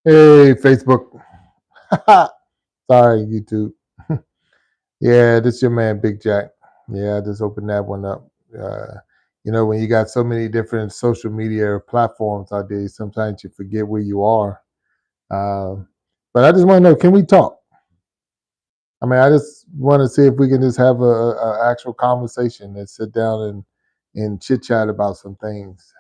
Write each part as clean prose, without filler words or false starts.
Hey, Facebook. Sorry, YouTube. Yeah, this your man, Big Jack. Yeah, I just opened that one up. Uh, when you got so many different social media platforms out there, sometimes you forget where you are. Um, but I just want to know, can we talk? I mean, I just want to see if we can just have a actual conversation and sit down and chit chat about some things.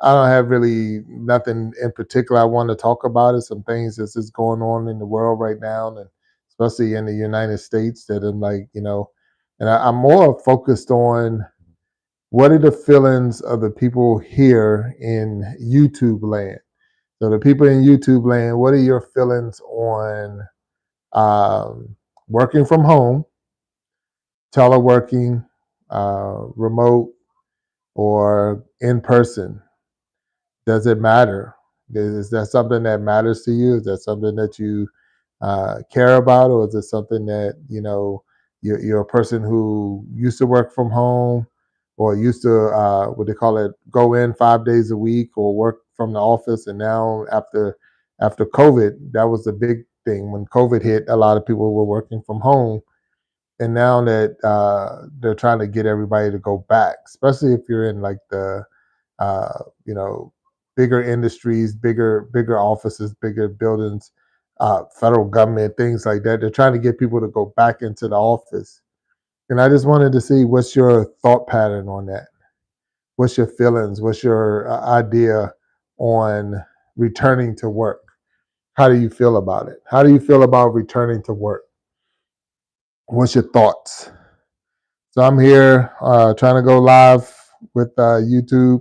I don't have really nothing in particular I want to talk about. It some things that's just going on in the world right now, and especially in the United States. That I'm like, and I'm more focused on what are the feelings of the people here in YouTube land. So the people in YouTube land, what are your feelings on um, working from home, teleworking, remote, or in person? Does it matter? Is that something that matters to you? Is that something that you care about, or is it something that you're a person who used to work from home, or used to what they call it, go in 5 days a week, or work from the office, and now after COVID, that was the big thing. When COVID hit, a lot of people were working from home, and now that they're trying to get everybody to go back, especially if you're in like the uh, you know, bigger industries, bigger offices, bigger buildings, federal government, things like that. They're trying to get people to go back into the office. And I just wanted to see what's your thought pattern on that. What's your feelings? What's your idea on returning to work? How do you feel about it? How do you feel about returning to work? What's your thoughts? So I'm here trying to go live with YouTube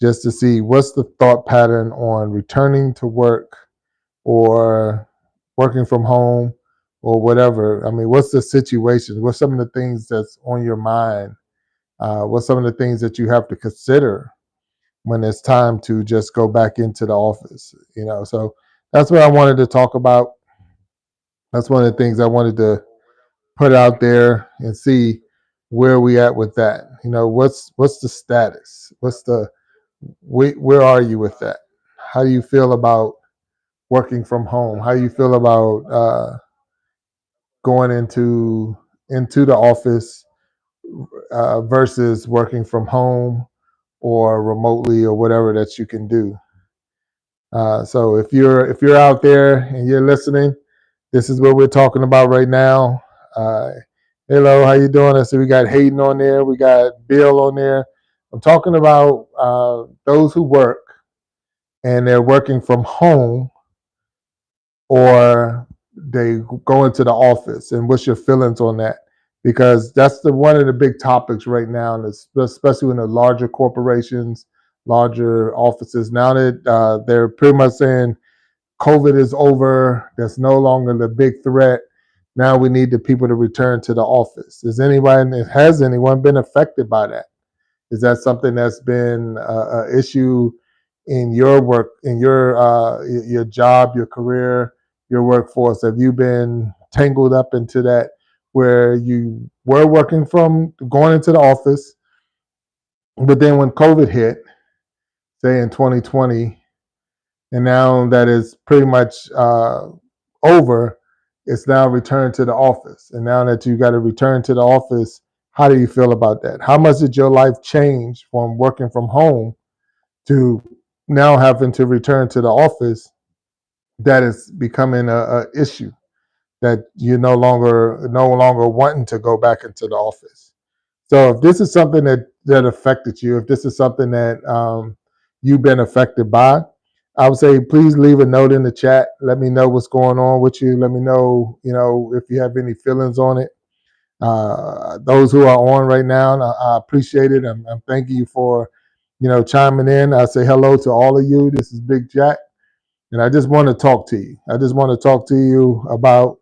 just to see what's the thought pattern on returning to work or working from home or whatever. I mean, what's the situation? What's some of the things that's on your mind? What's some of the things that you have to consider when it's time to just go back into the office? So that's what I wanted to talk about. That's one of the things I wanted to put out there and see where we at with that. What's the status? Where are you with that? How do you feel about working from home? How do you feel about going into the office versus working from home or remotely or whatever that you can do? So if you're out there and you're listening, this is what we're talking about right now. Uh, Hello, how you doing? I see we got Hayden on there. We got Bill on there. I'm talking about those who work and they're working from home or they go into the office, and what's your feelings on that? Because that's the one of the big topics right now, and especially in the larger corporations, larger offices. Now that they're pretty much saying COVID is over, that's no longer the big threat. Now we need the people to return to the office. Has anyone been affected by that? Is that something that's been an issue in your work, in your job, your career, your workforce? Have you been tangled up into that where you were working from going into the office, but then when COVID hit, say in 2020, and now that is pretty much over, it's now returned to the office. And now that you got to return to the office, how do you feel about that? How much did your life change from working from home to now having to return to the office? That is becoming a issue that you're no longer wanting to go back into the office. So if this is something that affected you, if this is something that you've been affected by, I would say please leave a note in the chat. Let me know what's going on with you. Let me know, if you have any feelings on it. Those who are on right now, I appreciate it. I'm thanking you for, chiming in. I say hello to all of you. This is Big Jack, and I just want to talk to you. I just want to talk to you about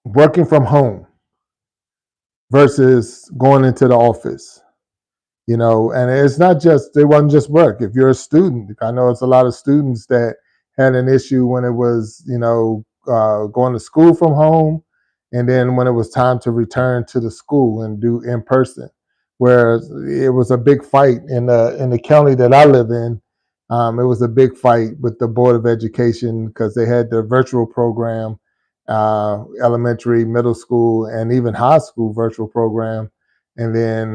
working from home versus going into the office. And it's not just, it wasn't just work. If you're a student, I know it's a lot of students that had an issue when it was, going to school from home, and then when it was time to return to the school and do in person. Whereas it was a big fight in the county that I live in. It was a big fight with the Board of Education because they had the virtual program, elementary, middle school, and even high school virtual program. And then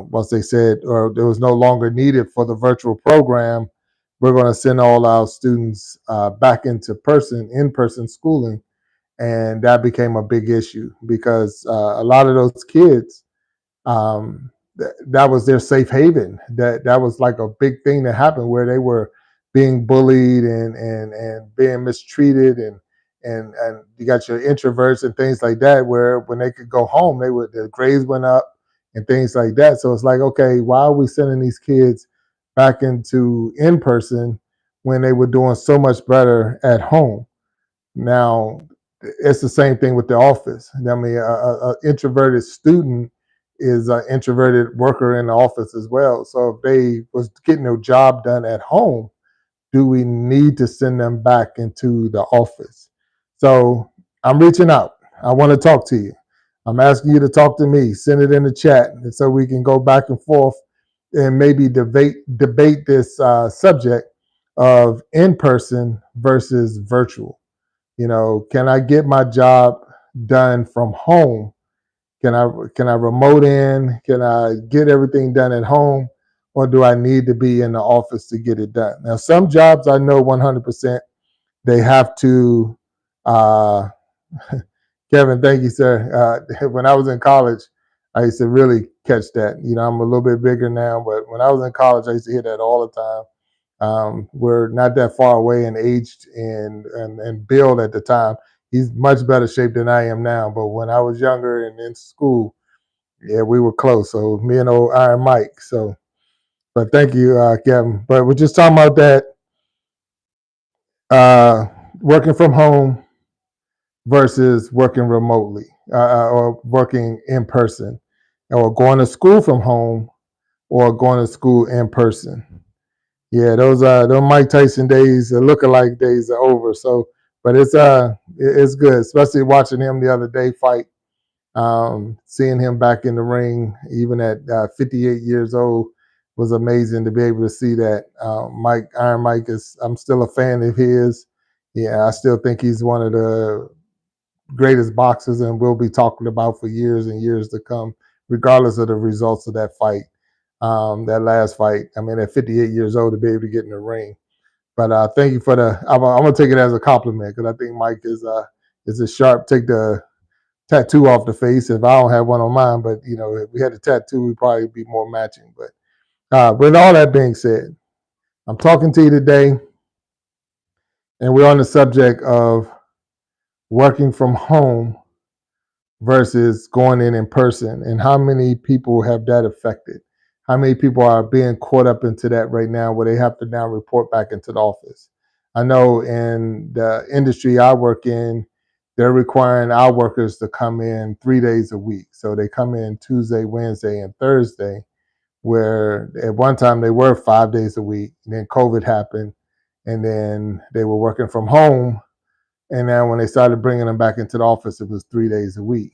once they said, or there was no longer needed for the virtual program, we're going to send all our students back into in-person schooling. And that became a big issue because a lot of those kids, that was their safe haven. That was like a big thing that happened where they were being bullied and being mistreated, and you got your introverts and things like that where when they could go home, their grades went up and things like that. So it's like, okay, why are we sending these kids back into in person when they were doing so much better at home? Now, it's the same thing with the office. I mean, a introverted student is an introverted worker in the office as well. So if they was getting their job done at home, do we need to send them back into the office? So I'm reaching out. I want to talk to you. I'm asking you to talk to me. Send it in the chat, and so we can go back and forth and maybe debate this subject of in person versus virtual. Can I get my job done from home? Can I remote in? Can I get everything done at home? Or do I need to be in the office to get it done? Now, some jobs I know 100% they have to, uh, Kevin, thank you, sir. When I was in college, I used to really catch that. I'm a little bit bigger now, but when I was in college, I used to hear that all the time. We're not that far away in age and Bill at the time. He's much better shape than I am now. But when I was younger and in school, yeah, we were close. So me and old Iron Mike. So, but thank you, Kevin. But we're just talking about that uh, working from home versus working remotely or working in person, or going to school from home or going to school in person. Yeah, those Mike Tyson days, the lookalike days are over. So, but it's good, especially watching him the other day fight, seeing him back in the ring, even at 58 years old, was amazing to be able to see that. Iron Mike I'm still a fan of his. Yeah, I still think he's one of the greatest boxers and will be talking about for years and years to come, regardless of the results of that fight. That last fight, I mean, at 58 years old to be able to get in the ring. But thank you for I'm gonna take it as a compliment because I think Mike is a sharp. Take the tattoo off the face if I don't have one on mine, but if we had a tattoo, we'd probably be more matching. But with all that being said, I'm talking to you today, and we're on the subject of working from home versus going in person, and how many people have that affected. How many people are being caught up into that right now where they have to now report back into the office? I know in the industry I work in, they're requiring our workers to come in 3 days a week. So they come in Tuesday, Wednesday, and Thursday, where at one time they were 5 days a week. And then COVID happened, and then they were working from home. And now when they started bringing them back into the office, it was 3 days a week.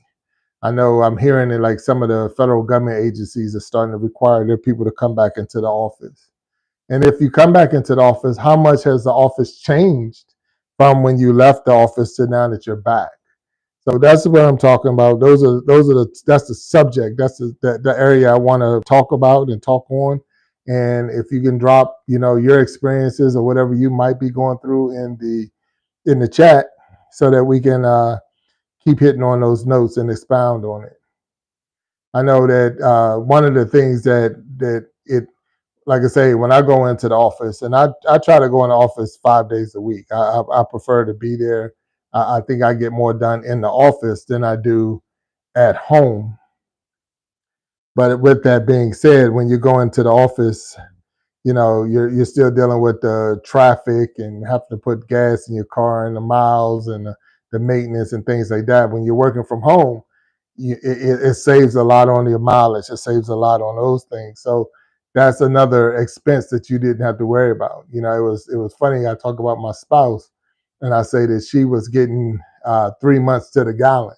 I know I'm hearing that like some of the federal government agencies are starting to require their people to come back into the office. And if you come back into the office, how much has the office changed from when you left the office to now that you're back? So that's what I'm talking about. That's the subject. That's the area I want to talk about and talk on. And if you can drop, your experiences or whatever you might be going through in the chat, so that we can keep hitting on those notes and expound on it. I know that one of the things that it, like I say, when I go into the office, and I try to go in the office 5 days a week. I prefer to be there. I think I get more done in the office than I do at home. But with that being said, when you go into the office, you're still dealing with the traffic and have to put gas in your car and the miles and the maintenance and things like that. When you're working from home, it saves a lot on your mileage. It saves a lot on those things. So that's another expense that you didn't have to worry about. It was funny. I talk about my spouse, and I say that she was getting 3 months to the gallon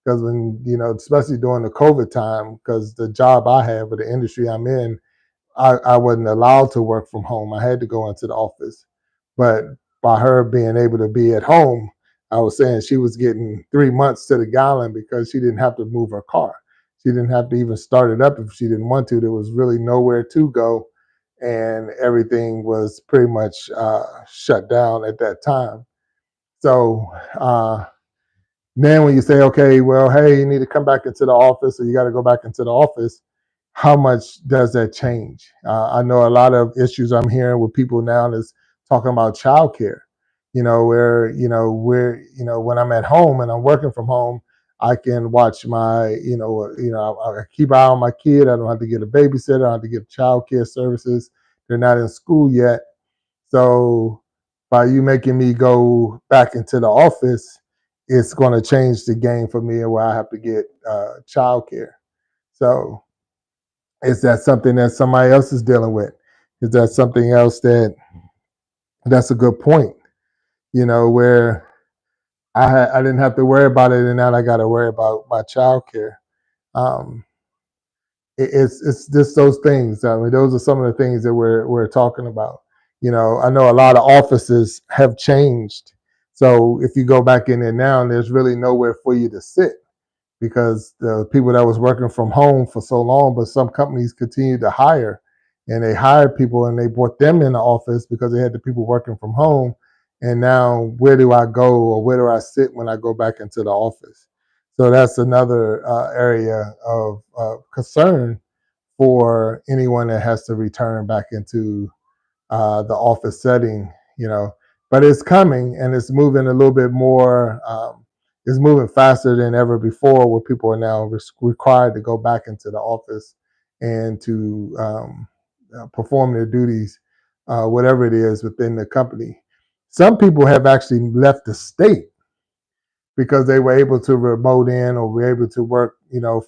because when especially during the COVID time, because the job I have or the industry I'm in, I wasn't allowed to work from home. I had to go into the office. But by her being able to be at home, I was saying she was getting 3 months to the gallon because she didn't have to move her car. She didn't have to even start it up if she didn't want to. There was really nowhere to go, and everything was pretty much shut down at that time. So then when you say, okay, well, hey, you need to come back into the office or you got to go back into the office, how much does that change? I know a lot of issues I'm hearing with people now is talking about childcare. When I'm at home and I'm working from home, I can watch I keep an eye on my kid. I don't have to get a babysitter. I don't have to get childcare services. They're not in school yet. So by you making me go back into the office, it's going to change the game for me and where I have to get childcare. So is that something that somebody else is dealing with? Is that something else that's a good point? Where I didn't have to worry about it, and now I got to worry about my childcare. Um, it's just those things. I mean, those are some of the things that we're talking about. I know a lot of offices have changed. So if you go back in there now, there's really nowhere for you to sit because the people that was working from home for so long, but some companies continued to hire and they hired people and they brought them in the office because they had the people working from home. And now where do I go or where do I sit when I go back into the office? So that's another area of concern for anyone that has to return back into the office setting, but it's coming and it's moving a little bit more. It's moving faster than ever before, where people are now required to go back into the office and to perform their duties, whatever it is within the company. Some people have actually left the state because they were able to remote in or were able to work,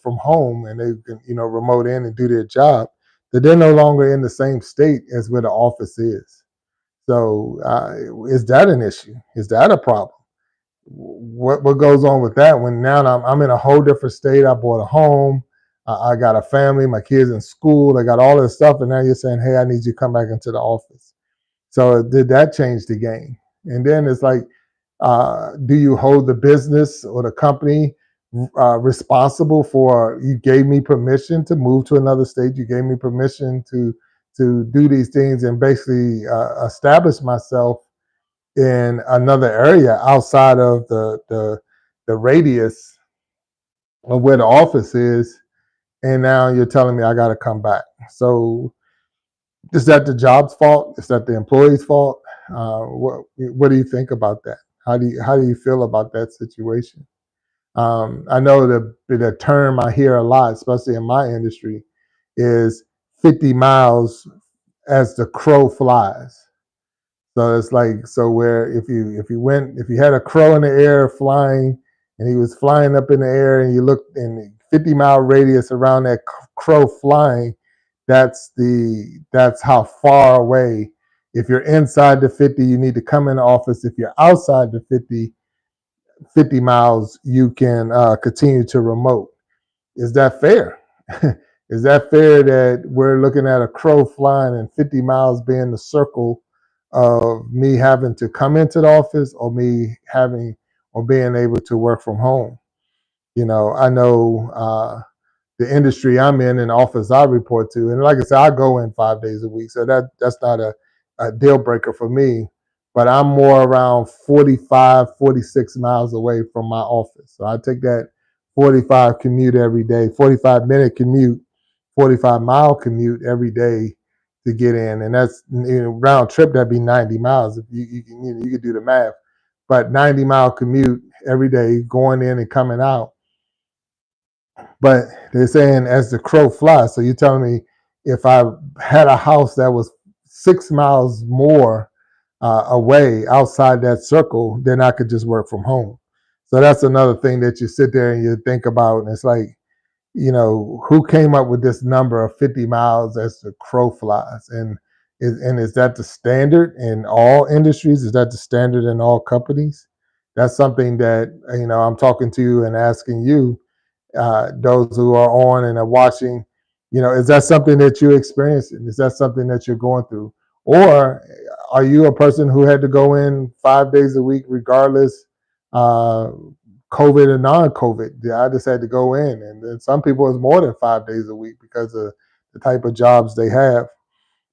from home and they can, remote in and do their job. That they're no longer in the same state as where the office is. So is that an issue? Is that a problem? What goes on with that when now I'm in a whole different state? I bought a home. I got a family. My kids in school. I got all this stuff, and now you're saying, "Hey, I need you to come back into the office." So did that change the game? And then it's like, do you hold the business or the company responsible for? You gave me permission to move to another state. You gave me permission to do these things and basically establish myself in another area outside of the radius of where the office is. And now you're telling me I got to come back. So is that the job's fault? Is that the employee's fault? What do you think about that? How do you feel about that situation? I know the term I hear a lot, especially in my industry, is 50 miles as the crow flies. So it's like, so where if you had a crow in the air flying and he was flying up in the air and you looked in the 50-mile radius around that crow flying, that's how far away. If you're inside the 50, you need to come in the office. If you're outside the 50 miles, you can continue to remote. Is that fair? Is that fair that we're looking at a crow flying and 50 miles being the circle of me having to come into the office or me having or being able to work from home? I know the industry I'm in and the office I report to, and like I said, I go in 5 days a week, so that's not a deal breaker for me. But I'm more around 45, 46 miles away from my office. So I take that 45 commute every day, 45-minute commute, 45-mile commute every day to get in. And that's round trip, that'd be 90 miles. If you could do the math. But 90-mile commute every day, going in and coming out. But they're saying as the crow flies. So you're telling me if I had a house that was 6 miles more away outside that circle, then I could just work from home. So that's another thing that you sit there and you think about, and it's like, who came up with this number of 50 miles as the crow flies? And is that the standard in all industries? Is that the standard in all companies? That's something that, I'm talking to you and asking you, those who are on and are watching, Is that something that you're experiencing? Is that something that you're going through? Or are you a person who had to go in 5 days a week, regardless, uh, COVID or non-COVID? Yeah, I just had to go in, and then some people it's more than 5 days a week because of the type of jobs they have.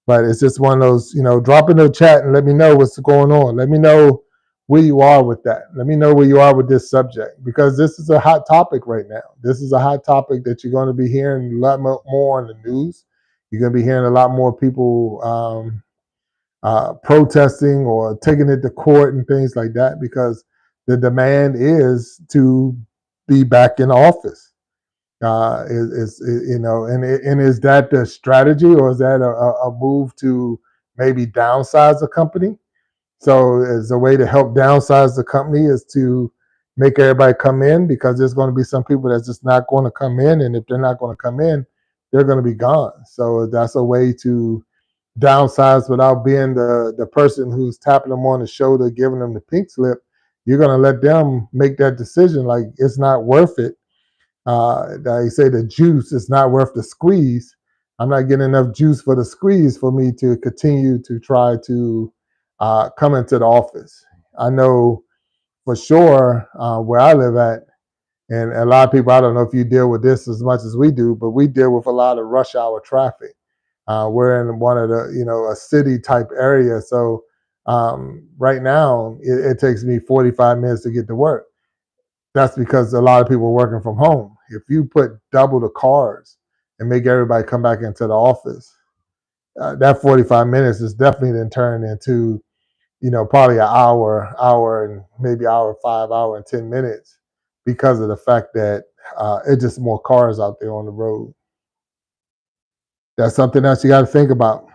But it's just one of those, drop in the chat and let me know what's going on. Let me know where you are with that. Let me know where you are with this subject, because this is a hot topic right now. This is a hot topic that you're going to be hearing a lot more on the news. You're going to be hearing a lot more people protesting or taking it to court and things like that, because the demand is to be back in office. And is that the strategy, or is that a move to maybe downsize the company? So as a way to help downsize the company is to make everybody come in, because there's going to be some people that's just not going to come in, and if they're not going to come in, they're going to be gone. So that's a way to downsize without being the person who's tapping them on the shoulder, giving them the pink slip. You're going to let them make that decision, like it's not worth it. They say the juice is not worth the squeeze. I'm not getting enough juice for the squeeze for me to continue to try to come into the office. I know for sure where I live at, and a lot of people, I don't know if you deal with this as much as we do, but we deal with a lot of rush hour traffic. We're in one of the, a city type area. So right now, it takes me 45 minutes to get to work. That's because a lot of people are working from home. If you put double the cars and make everybody come back into the office, that 45 minutes is definitely then turned into, probably an hour and maybe hour 5, hour and 10 minutes, because of the fact that it's just more cars out there on the road. That's something else you got to think about.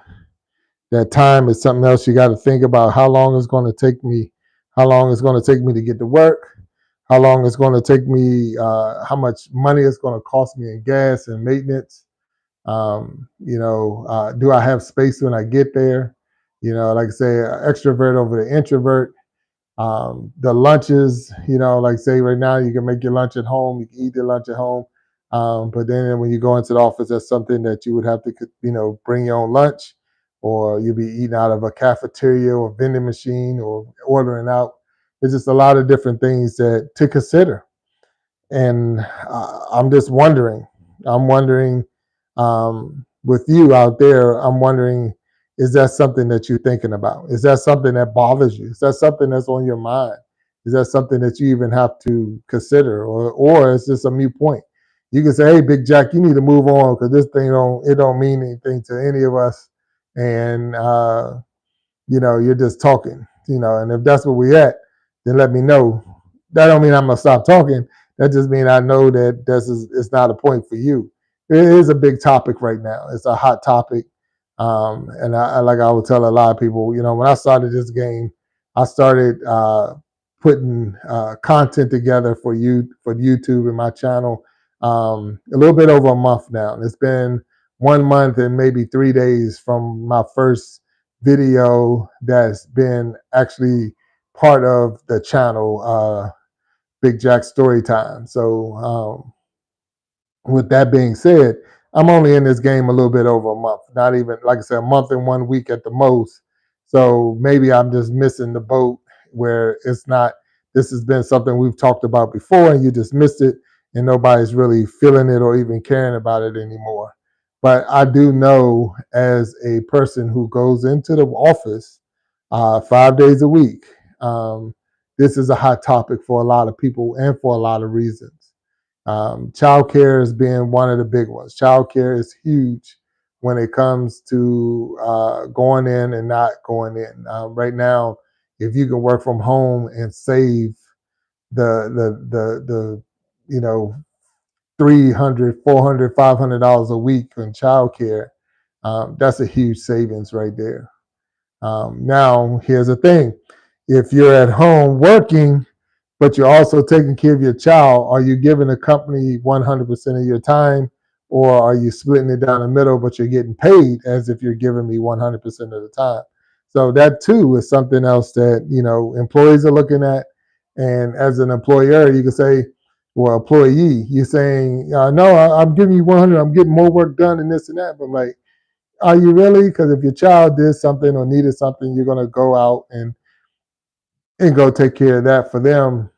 That time is something else you got to think about. How long it's going to take me? How long it's going to take me to get to work? How long it's going to take me? How much money it's going to cost me in gas and maintenance? Do I have space when I get there? Like I say, extrovert over the introvert. The lunches, like say right now, you can make your lunch at home, you can eat your lunch at home. But then when you go into the office, that's something that you would have to, bring your own lunch, or you'll be eating out of a cafeteria or vending machine or ordering out. There's just a lot of different things that to consider. And I'm wondering with you out there, I'm wondering, is that something that you're thinking about? Is that something that bothers you? Is that something that's on your mind? Is that something that you even have to consider, or is this a mute point? You can say, "Hey, Big Jack, you need to move on, because this thing don't mean anything to any of us," and you're just talking, and if that's where we at, then let me know. That don't mean I'm gonna stop talking. That just means I know that it's not a point for you. It is a big topic right now. It's a hot topic. And like I would tell a lot of people, when I started this game, I started putting content together for YouTube and my channel a little bit over a month now. And it's been 1 month and maybe 3 days from my first video that's been actually part of the channel, Big Jack StoryTime. So with that being said, I'm only in this game a little bit over a month. Not even, like I said, a month and 1 week at the most. So maybe I'm just missing the boat, where it's not, this has been something we've talked about before and you just missed it, and nobody's really feeling it or even caring about it anymore. But I do know, as a person who goes into the office 5 days a week, this is a hot topic for a lot of people and for a lot of reasons. Childcare is being one of the big ones. Childcare is huge when it comes to going in and not going in. Right now, if you can work from home and save the 300, 400, $500 a week in childcare, that's a huge savings right there. Now, here's the thing: if you're at home working, but you're also taking care of your child, are you giving the company 100% of your time, or are you splitting it down the middle, but you're getting paid as if you're giving me 100% of the time? So that too is something else that employees are looking at. And as an employer, you can say, or employee. You're saying, no, I'm giving you 100. I'm getting more work done and this and that. But I'm like, are you really? Because if your child did something or needed something, you're going to go out and go take care of that for them,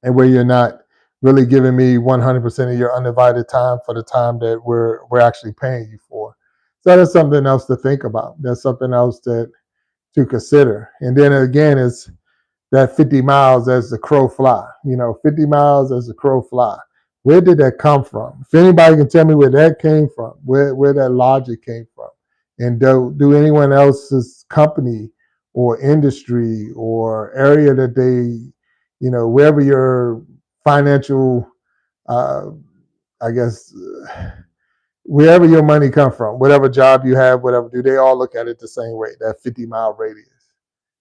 and where you're not really giving me 100% of your undivided time for the time that we're actually paying you for. So that's something else to think about. That's something else that to consider. And then again, it's that 50 miles as the crow fly. 50 miles as the crow fly. Where did that come from? If anybody can tell me where that came from, where that logic came from, and do anyone else's company or industry or area that they, wherever your financial, uh, I guess, wherever your money come from, whatever job you have, whatever, do they all look at it the same way? That 50-mile radius,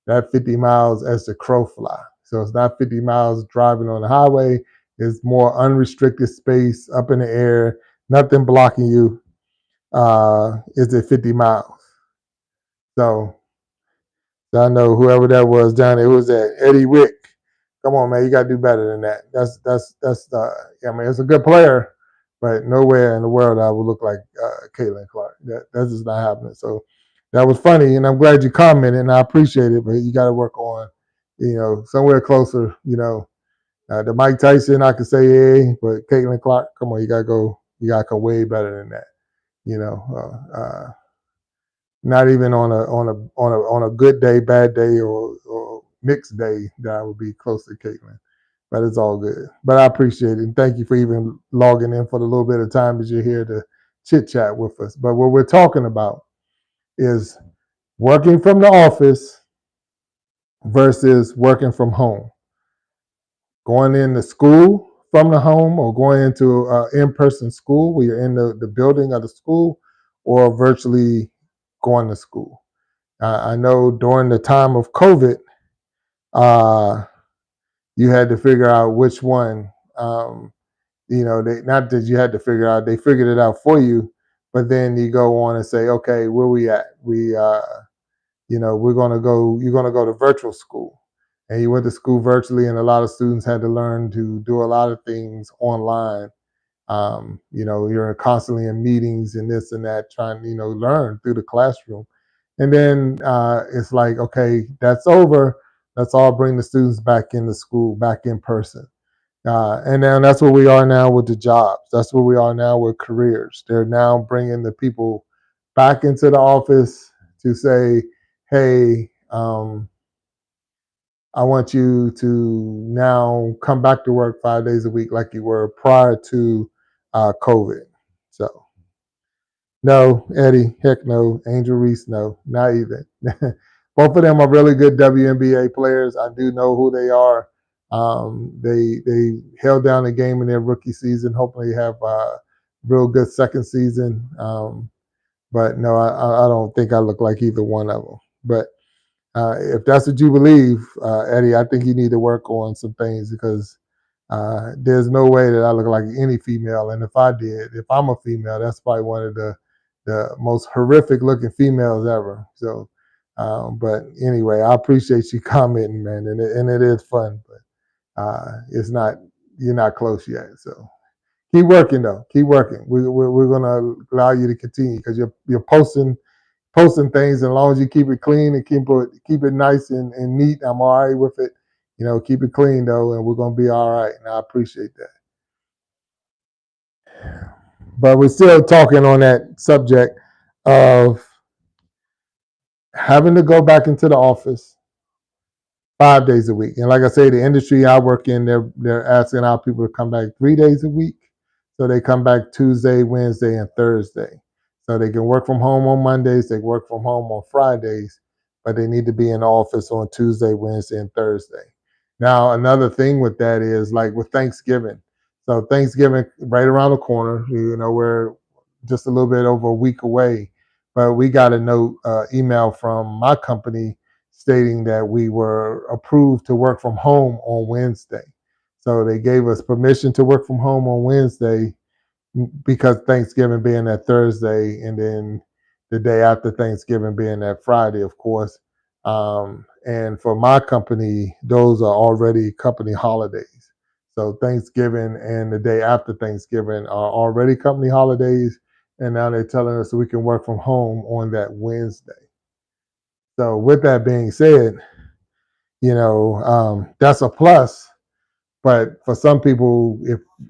that 50 miles as the crow fly. So it's not 50 miles driving on the highway. It's more unrestricted space up in the air, nothing blocking you. Is it 50 miles? So I know whoever that was down there, who was that? Eddie Wick. Come on, man, you got to do better than that. That's I mean, it's a good player, but nowhere in the world I would look like Caitlin Clark. That's just not happening. So that was funny, and I'm glad you commented, and I appreciate it. But you got to work on, somewhere closer. The Mike Tyson, I could say, hey, but Caitlin Clark, come on, you got to go. You got to come way better than that. You know, not even on a good day, bad day, or mixed day that I would be close to Caitlin. But it's all good. But I appreciate it. And thank you for even logging in for the little bit of time that you're here to chit chat with us. But what we're talking about is working from the office versus working from home. Going into school from the home, or going into in-person school where you're in the building of the school, or virtually going to school. I know during the time of COVID, uh, you had to figure out which one. They, not that you had to figure out; they figured it out for you. But then you go on and say, okay, where we at? We're gonna go. You're gonna go to virtual school, and you went to school virtually, and a lot of students had to learn to do a lot of things online. You're constantly in meetings and this and that, trying to learn through the classroom. And then it's like, okay, that's over. Let's all bring the students back into school, back in person. And then that's where we are now with the jobs. That's where we are now with careers. They're now bringing the people back into the office to say, hey, I want you to now come back to work 5 days a week like you were prior to COVID. So, no, Eddie, heck no. Angel Reese, no, not even. Both of them are really good WNBA players. I do know who they are. They held down the game in their rookie season. Hopefully, have a real good second season. But no, I don't think I look like either one of them. But if that's what you believe, Eddie, I think you need to work on some things, because there's no way that I look like any female. And if I did, if I'm a female, that's probably one of the most horrific looking females ever. So, but anyway, I appreciate you commenting, man, and it is fun, but it's not, you're not close yet. So keep working though. Keep working. We're gonna allow you to continue, because you're posting things, and as long as you keep it clean and keep it nice and neat, I'm all right with it. Keep it clean though, and we're gonna be all right. And I appreciate that. But we're still talking on that subject of having to go back into the office 5 days a week. And like I say, the industry I work in, they're asking our people to come back 3 days a week. So they come back Tuesday, Wednesday, and Thursday. So they can work from home on Mondays, they can work from home on Fridays, but they need to be in the office on Tuesday, Wednesday, and Thursday. Now, another thing with that is like with Thanksgiving. So Thanksgiving right around the corner, we're just a little bit over a week away. But we got a note, email from my company stating that we were approved to work from home on Wednesday. So they gave us permission to work from home on Wednesday, because Thanksgiving being that Thursday, and then the day after Thanksgiving being that Friday, of course. And for my company, those are already company holidays. So Thanksgiving and the day after Thanksgiving are already company holidays, and now they're telling us we can work from home on that Wednesday. So with that being said, that's a plus. But for some people,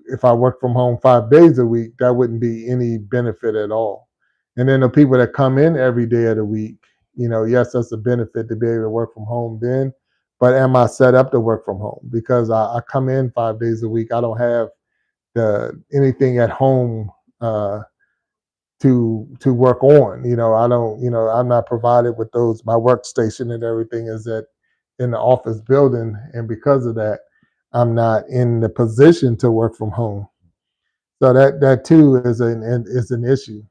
if I work from home 5 days a week, that wouldn't be any benefit at all. And then the people that come in every day of the week, yes, that's a benefit to be able to work from home then. But am I set up to work from home? Because I come in 5 days a week. I don't have the anything at home to work on. I don't. I'm not provided with those. My workstation and everything is in the office building, and because of that, I'm not in the position to work from home. So that too is an issue.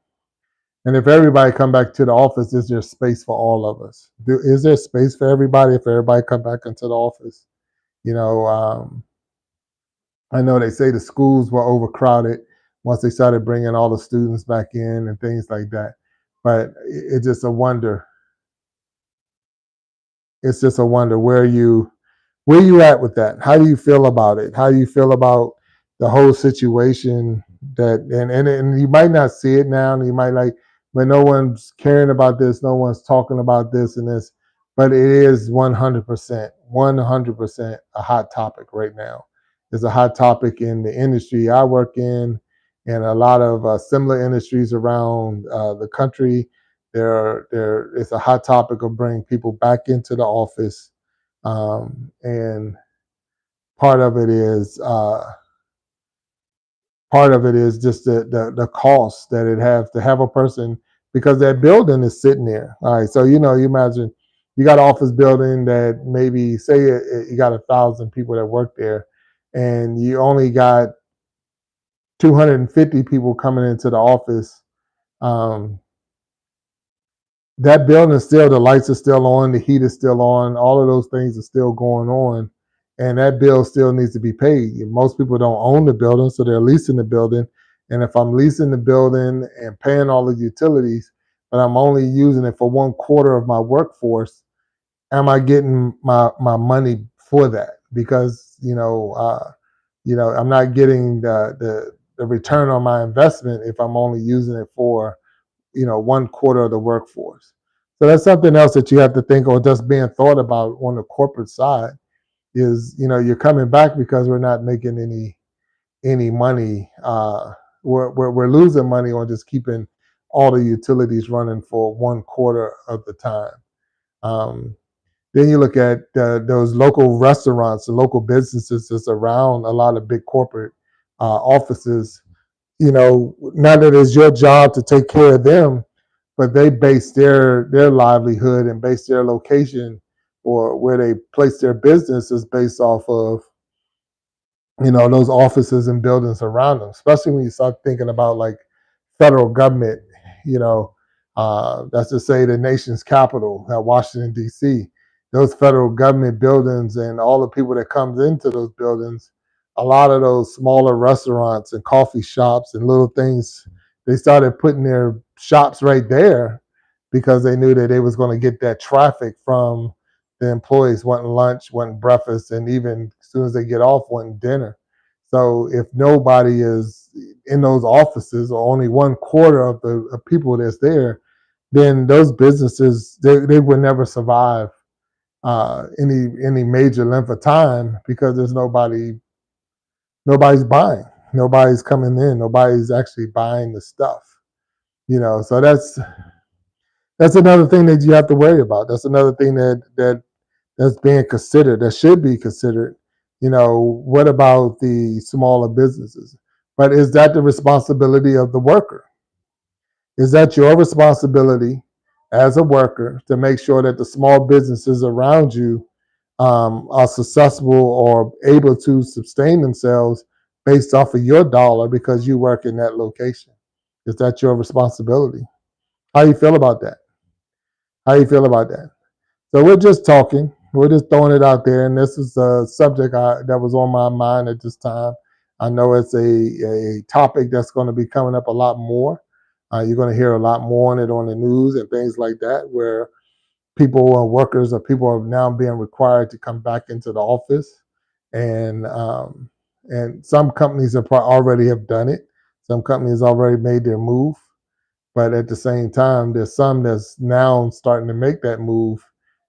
And if everybody come back to the office, is there space for all of us? Is there space for everybody if everybody come back into the office? You know, um, I know they say the schools were overcrowded once they started bringing all the students back in and things like that. But it's just a wonder. It's just a wonder where you at with that? How do you feel about it? How do you feel about the whole situation? That and you might not see it now, and you might but no one's caring about this. No one's talking about this and this, but it is 100% a hot topic right now. It's a hot topic in the industry I work in, and a lot of similar industries around the country. It's a hot topic of bringing people back into the office, and part of it is uh, part of it is just the cost that it has to have a person, because that building is sitting there. All right, so you imagine you got an office building that maybe say you got 1,000 people that work there, and you only got 250 people coming into the office. Um, that building is still, the lights are still on, the heat is still on, all of those things are still going on, and that bill still needs to be paid. Most people don't own the building, so they're leasing the building. And if I'm leasing the building and paying all the utilities, but I'm only using it for 1/4 of my workforce, am I getting my money for that? Because I'm not getting the return on my investment if I'm only using it for 1/4 of the workforce. So that's something else that you have to think, or just being thought about on the corporate side, is you're coming back because we're not making any money. We're losing money on just keeping all the utilities running for 1/4 of the time. Um, then you look at those local restaurants, the local businesses that's around a lot of big corporate offices. Not that it's your job to take care of them, but they base their livelihood and base their location, or where they place their business, is based off of those offices and buildings around them. Especially when you start thinking about like federal government, you know, that's to say the nation's capital, Washington D.C. Those federal government buildings and all the people that comes into those buildings, a lot of those smaller restaurants and coffee shops and little things, they started putting their shops right there because they knew that they was going to get that traffic from the employees wanting lunch, wanting breakfast, and even as soon as they get off, wanting dinner. So if nobody is in those offices, or only 1/4 of the people that's there, then those businesses, they would never survive any major length of time, because there's nobody's buying, nobody's coming in, nobody's actually buying the stuff. So that's another thing that you have to worry about. That's another thing that's being considered, that should be considered. What about the smaller businesses? But is that the responsibility of the worker? Is that your responsibility as a worker to make sure that the small businesses around you are successful or able to sustain themselves based off of your dollar because you work in that location? Is that your responsibility? How do you feel about that? How do you feel about that? So we're just talking. We're just throwing it out there, and this is a subject that was on my mind at this time. I know it's a topic that's going to be coming up a lot more. You're going to hear a lot more on it on the news and things like that, where people or workers or people are now being required to come back into the office, and And some companies already have done it. Some companies already made their move. But at the same time, there's some that's now starting to make that move,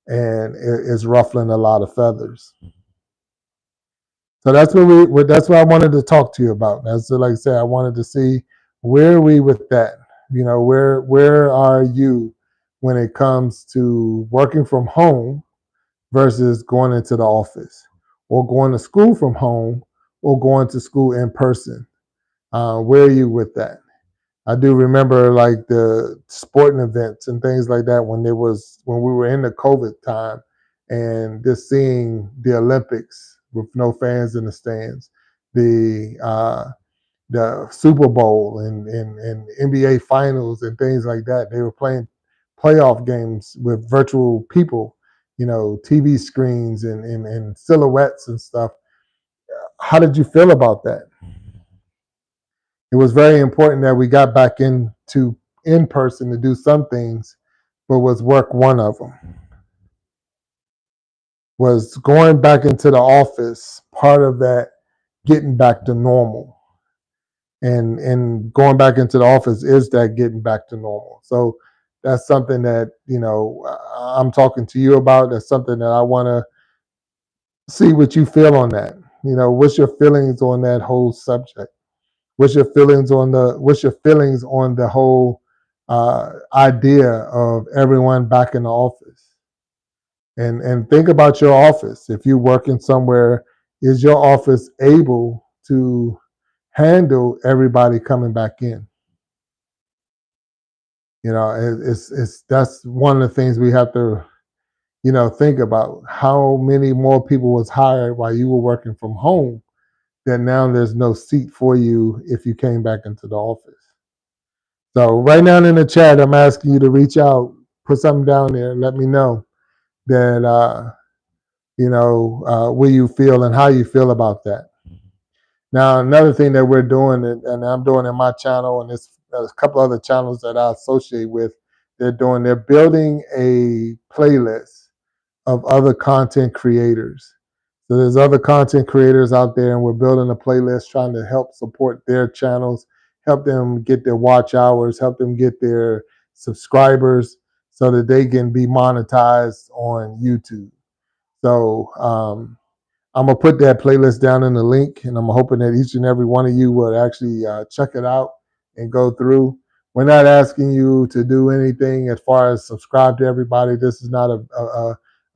and it's ruffling a lot of feathers. So that's that's what I wanted to talk to you about. That's like I said, I wanted to see where are we with that. You know, where are you when it comes to working from home versus going into the office, or going to school from home, or going to school in person? Where are you with that? I do remember like the sporting events and things like that when we were in the COVID time, and just seeing the Olympics with no fans in the stands, the Super Bowl and NBA finals and things like that. They were playing playoff games with virtual people, TV screens and silhouettes and stuff. How did you feel about that? It was very important that we got back into in person to do some things, but was work one of them. Was going back into the office part of that getting back to normal? And going back into the office is that getting back to normal. So that's something that I'm talking to you about. That's something that I want to see what you feel on that. What's your feelings on that whole subject? What's your feelings on the whole idea of everyone back in the office? And think about your office. If you're working somewhere, is your office able to handle everybody coming back in? It's that's one of the things we have to think about. How many more people was hired while you were working from home, that now there's no seat for you if you came back into the office? So right now in the chat, I'm asking you to reach out, put something down there, let me know that where you feel and how you feel about that. Now, another thing that we're doing, and I'm doing in my channel, and there's a couple other channels that I associate with, they're building a playlist of other content creators. So there's other content creators out there, and we're building a playlist trying to help support their channels, help them get their watch hours, help them get their subscribers so that they can be monetized on YouTube. So I'm going to put that playlist down in the link, and I'm hoping that each and every one of you will actually check it out and go through. We're not asking you to do anything as far as subscribe to everybody. This is not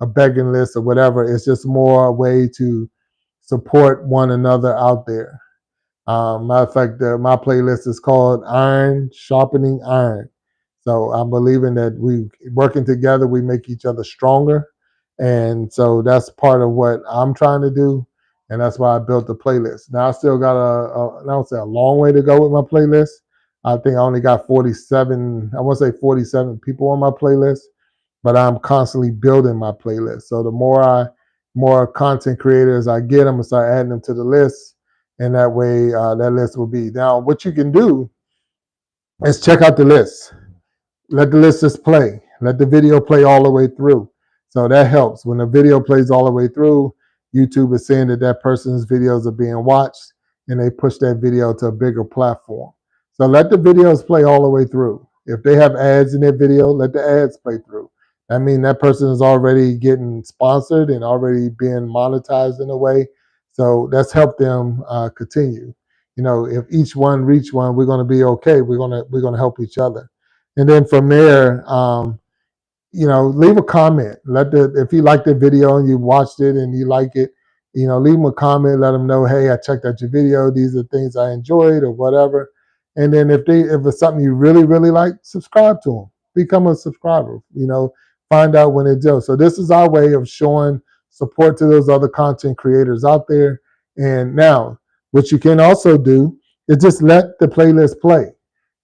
a begging list or whatever. It's just more a way to support one another out there. Matter of fact, my playlist is called Iron Sharpening Iron. So I'm believing that we working together, we make each other stronger. And so that's part of what I'm trying to do. And that's why I built the playlist. Now I still got I don't say a long way to go with my playlist. I think I only got 47, I want to say 47 people on my playlist, but I'm constantly building my playlist. So the more content creators I get, I'm gonna start adding them to the list, and that way that list will be. Now, what you can do is check out the list. Let the list just play. Let the video play all the way through. So that helps. When the video plays all the way through, YouTube is saying that that person's videos are being watched, and they push that video to a bigger platform. So let the videos play all the way through. If they have ads in their video, let the ads play through. I mean, that person is already getting sponsored and already being monetized in a way. So that's helped them continue. If each one reach one, we're going to be okay. We're gonna help each other. And then from there, leave a comment. If you like the video and you watched it and you like it, leave them a comment. Let them know, hey, I checked out your video. These are things I enjoyed or whatever. And then if it's something you really really like, subscribe to them. Become a subscriber. Find out when it's due. So this is our way of showing support to those other content creators out there. And now, what you can also do is just let the playlist play.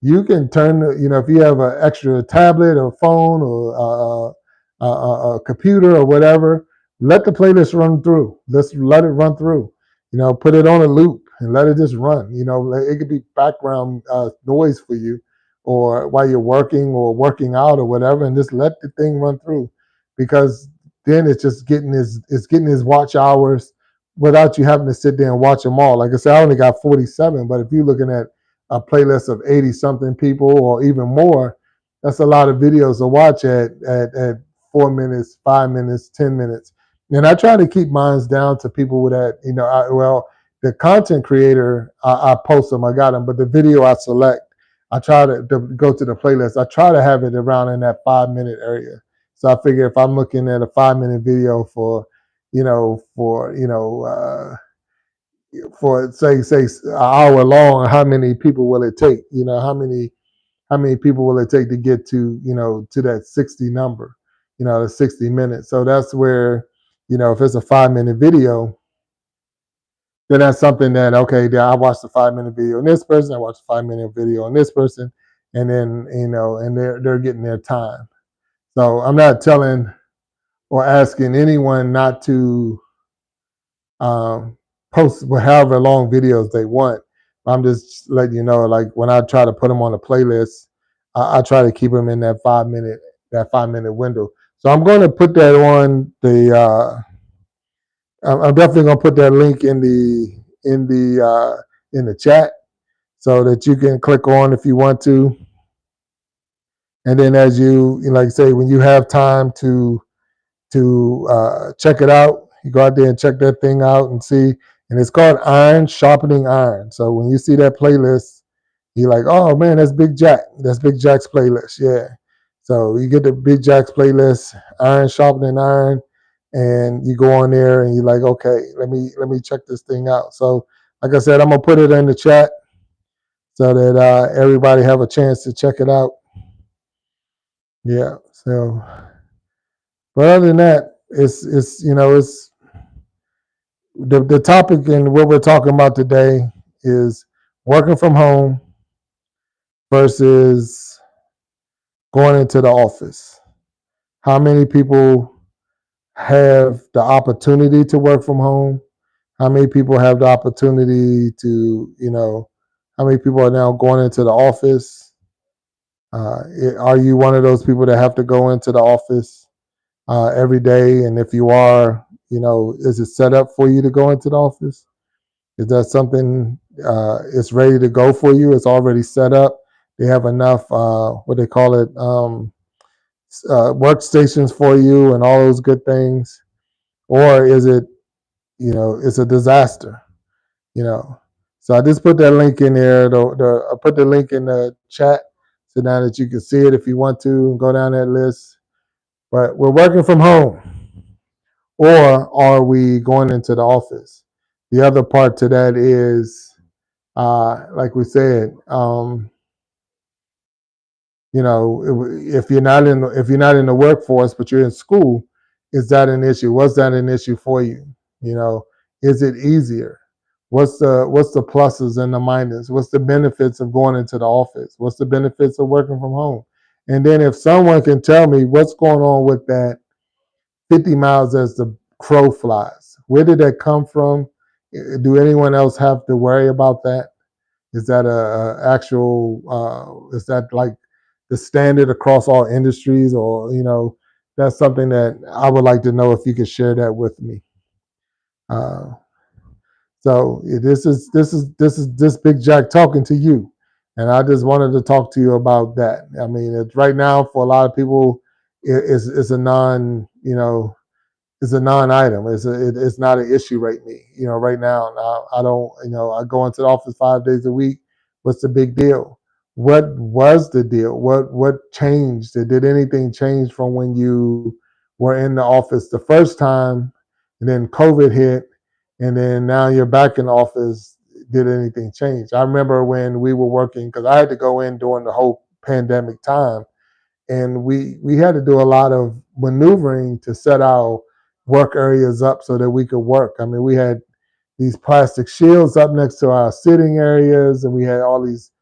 You can turn, if you have an extra tablet or phone or a computer or whatever, let the playlist run through. Let's let it run through. Put it on a loop and let it just run. It could be background noise for you, or while you're working or working out or whatever, and just let the thing run through, because then it's just getting his watch hours without you having to sit there and watch them all. Like I said, I only got 47, but if you're looking at a playlist of 80 something people or even more, that's a lot of videos to watch at 4 minutes, 5 minutes, 10 minutes. And I try to keep mine down to people with that, the content creator, I post them, I got them, but the video I select, I try to go to the playlist. I try to have it around in that 5 minute area. So I figure if I'm looking at a 5 minute video for, you know, for you know, for say an hour long, how many people will it take? How many people will it take to get to to that 60 number? The 60 minutes. So that's where if it's a 5 minute video, then that's something that okay, I watched the 5 minute video on this person, I watched a 5 minute video on this person, and then and they're getting their time. So I'm not telling or asking anyone not to um, post however long videos they want. I'm just letting you know, like when I try to put them on a playlist, I try to keep them in that 5 minute window. So I'm going to put that on the. I'm definitely going to put that link in the chat so that you can click on if you want to. And then as you like say, when you have time to check it out. You go out there and check that thing out and see. And it's called Iron Sharpening Iron. So when you see that playlist, you're like, oh man, that's Big Jack. That's Big Jack's playlist. Yeah. So you get the Big Jack's playlist, Iron Sharpening Iron, and you go on there and you're like, okay, let me check this thing out. So like I said, I'm gonna put it in the chat so that everybody have a chance to check it out. Yeah. So, but other than that, it's the topic and what we're talking about today is working from home versus going into the office. How many people have the opportunity to work from home? How many people have the opportunity to, how many people are now going into the office? Are you one of those people that have to go into the office every day? And if you are, is it set up for you to go into the office? Is that something it's ready to go for you? It's already set up. They have enough what they call it workstations for you and all those good things, or is it it's a disaster? You know. So I just put that link in there. I put the link in the chat so now that you can see it if you want to go down that list. But we're working from home, or are we going into the office? The other part to that is like we said, if you're not in the workforce but you're in school, is that an issue? Was that an issue for you? Is it easier? What's the pluses and the minuses? What's the benefits of going into the office? What's the benefits of working from home? And then if someone can tell me what's going on with that 50 miles as the crow flies, where did that come from? Do anyone else have to worry about that? Is that a actual? Is that like the standard across all industries, or that's something that I would like to know if you could share that with me. Uh, so this Big Jack talking to you, and I just wanted to talk to you about that. I mean, right now for a lot of people, it's a non it's a non-item. It's not an issue right right now. I don't I go into the office 5 days a week. What's the big deal? What was the deal? What changed? Did anything change from when you were in the office the first time, and then COVID hit, and then now you're back in the office? Did anything change? I remember when we were working, because I had to go in during the whole pandemic time, and we had to do a lot of maneuvering to set our work areas up so that we could work. I mean, we had these plastic shields up next to our sitting areas, and we had all these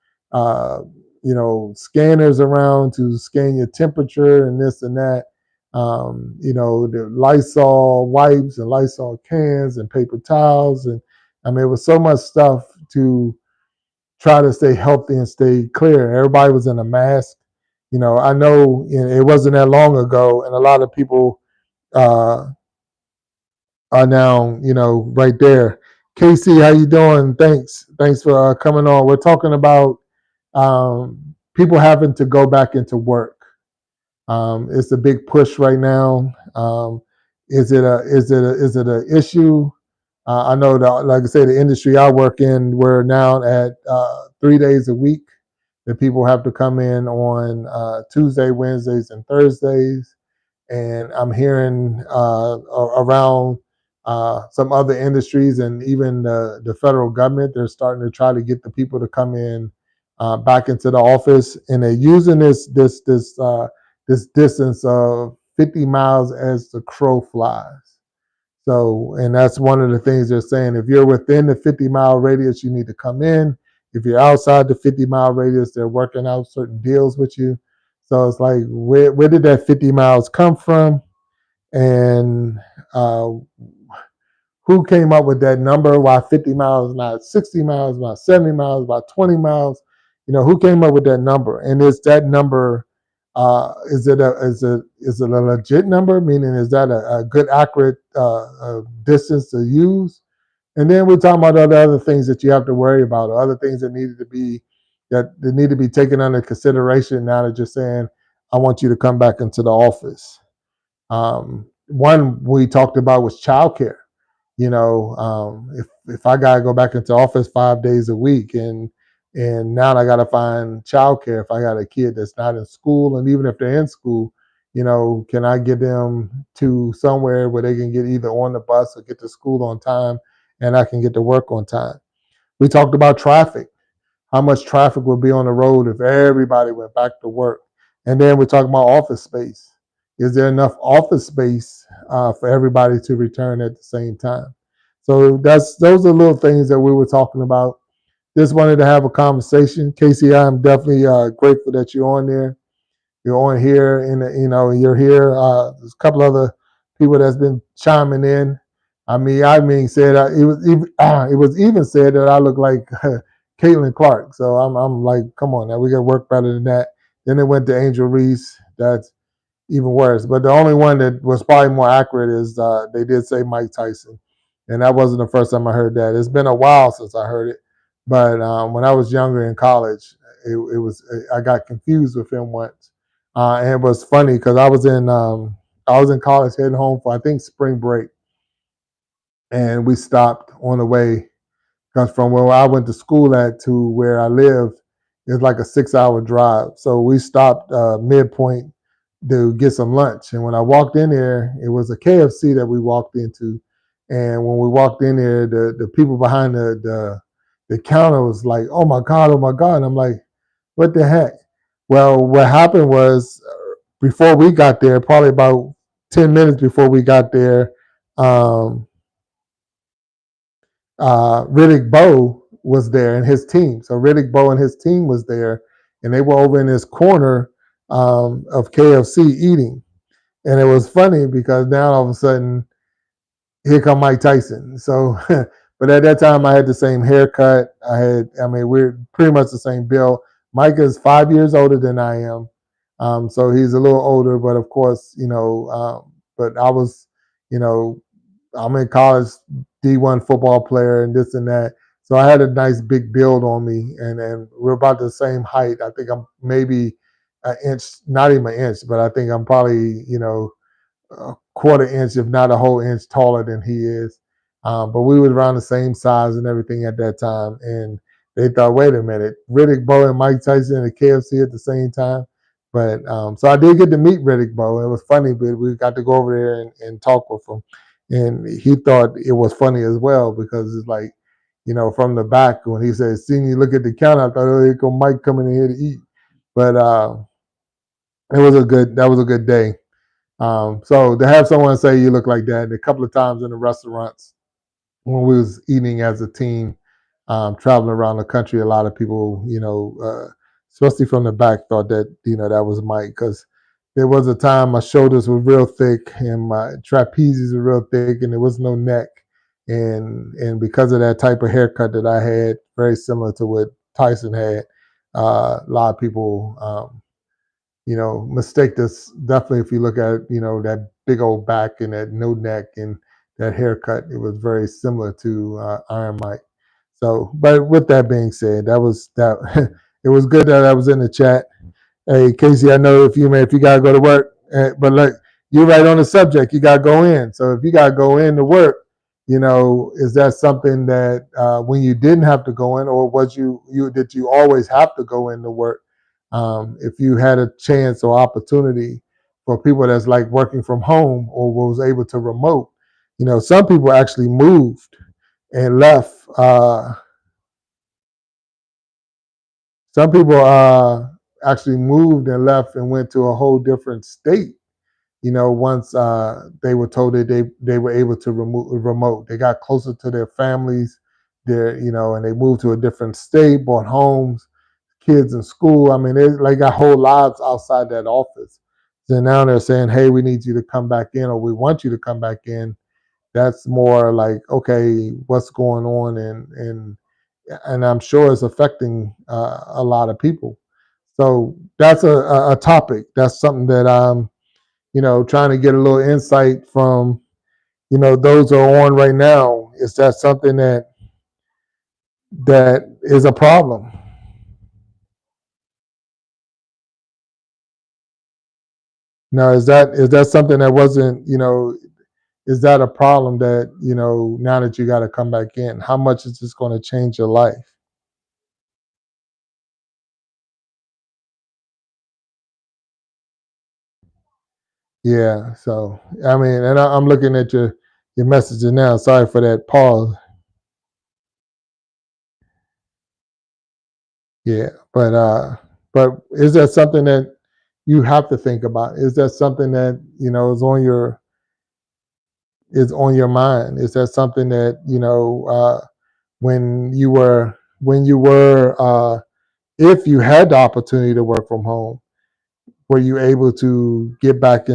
scanners around to scan your temperature and this and that. The Lysol wipes and Lysol cans and paper towels, and I mean, it was so much stuff to try to stay healthy and stay clear. Everybody was in a mask. I know it wasn't that long ago, and a lot of people uh, are now, right there. Casey, how you doing? Thanks for coming on. We're talking about people having to go back into work. It's a big push right now. Is it an issue? I know that, like I say, the industry I work in, we're now at 3 days a week that people have to come in on Tuesday, Wednesdays, and Thursdays. And I'm hearing around some other industries and even the federal government, they're starting to try to get the people to come in back into the office, and they're using this distance of 50 miles as the crow flies. So, and that's one of the things they're saying. If you're within the 50-mile radius, you need to come in. If you're outside the 50-mile radius, they're working out certain deals with you. So it's like, where did that 50 miles come from? And uh, who came up with that number? Why 50 miles, not 60 miles, not 70 miles, about 20 miles? Who came up with that number? And is that number, is it a legit number? Meaning, is that a good, accurate distance to use? And then we're talking about other things that you have to worry about, or other things that need to be taken under consideration now that you're saying, I want you to come back into the office. One we talked about was childcare. If I gotta go back into office 5 days a week, and now I gotta find childcare if I got a kid that's not in school, and even if they're in school, can I get them to somewhere where they can get either on the bus or get to school on time, and I can get to work on time. We talked about traffic, how much traffic would be on the road if everybody went back to work. And then we're talking about office space. Is there enough office space for everybody to return at the same time? So those are little things that we were talking about. Just wanted to have a conversation. Casey, I'm definitely grateful that you're on there. You're on here, and you're here. There's a couple other people that's been chiming in. I mean, said it was even said that I look like Caitlin Clark. So I'm like, come on, now we got to work better than that. Then it went to Angel Reese. That's even worse. But the only one that was probably more accurate is they did say Mike Tyson, and that wasn't the first time I heard that. It's been a while since I heard it, but when I was younger in college, it was I got confused with him once, and it was funny because I was in college heading home for, I think, spring break, and we stopped on the way because from where I went to school at to where I lived is like a 6 hour drive. So we stopped midpoint to get some lunch. And when I walked in there, it was a KFC that we walked into. And when we walked in there, the people behind the counter was like, "Oh my God, oh my God." And I'm like, what the heck? Well, what happened was, before we got there, probably about 10 minutes before we got there, um, Riddick Bowe was there and his team. So Riddick Bowe and his team was there, and they were over in this corner of KFC eating. And it was funny because now all of a sudden, here come Mike Tyson. So, but at that time, I had the same haircut. We're pretty much the same build. Mike is 5 years older than I am. So he's a little older, but of course, but I was, you know, I'm in college, D1 football player, and this and that. So I had a nice big build on me, and we're about the same height. I think I'm maybe an inch, not even an inch, but I think I'm probably, a quarter inch, if not a whole inch taller than he is. But we was around the same size and everything at that time. And they thought, wait a minute, Riddick Bowe and Mike Tyson at KFC at the same time. But so I did get to meet Riddick Bowe. It was funny, but we got to go over there and talk with him. And he thought it was funny as well because it's like, from the back when he said, "Seeing you look at the counter," I thought, "Oh, here come Mike coming in here to eat." But that was a good day. So to have someone say you look like that, a couple of times in the restaurants when we was eating as a team, traveling around the country, a lot of people, especially from the back, thought that that was Mike, because there was a time my shoulders were real thick and my trapezes were real thick, and there was no neck, and because of that type of haircut that I had, very similar to what Tyson had, a lot of people. Mistake this definitely if you look at that big old back and that no neck, and that haircut. It was very similar to Iron Mike. So, but with that being said, that was that. It was good that I was in the chat. Hey, Casey, I know if you gotta go to work, but like you're right on the subject, you gotta go in. So if you gotta go in to work, is that something that when you didn't have to go in, or was you did you always have to go in to work? If you had a chance or opportunity for people that's like working from home or was able to remote, some people actually moved and left. Some people actually moved and left and went to a whole different state. Once they were told that they were able to remote, they got closer to their families, and they moved to a different state, bought homes, kids in school. I mean, they like got whole lives outside that office. So now they're saying, "Hey, we need you to come back in, or we want you to come back in." That's more like, okay, what's going on, and I'm sure it's affecting a lot of people. So that's a topic. That's something that I'm, trying to get a little insight from, those who are on right now. Is that something that is a problem? Now, is that something that wasn't, is that a problem that, now that you got to come back in? How much is this going to change your life? Yeah. So, I mean, and I'm looking at your messages now. Sorry for that pause. Yeah, but is that something that you have to think about? Is that something that is on your mind? Is that something that when you were if you had the opportunity to work from home, were you able to get back to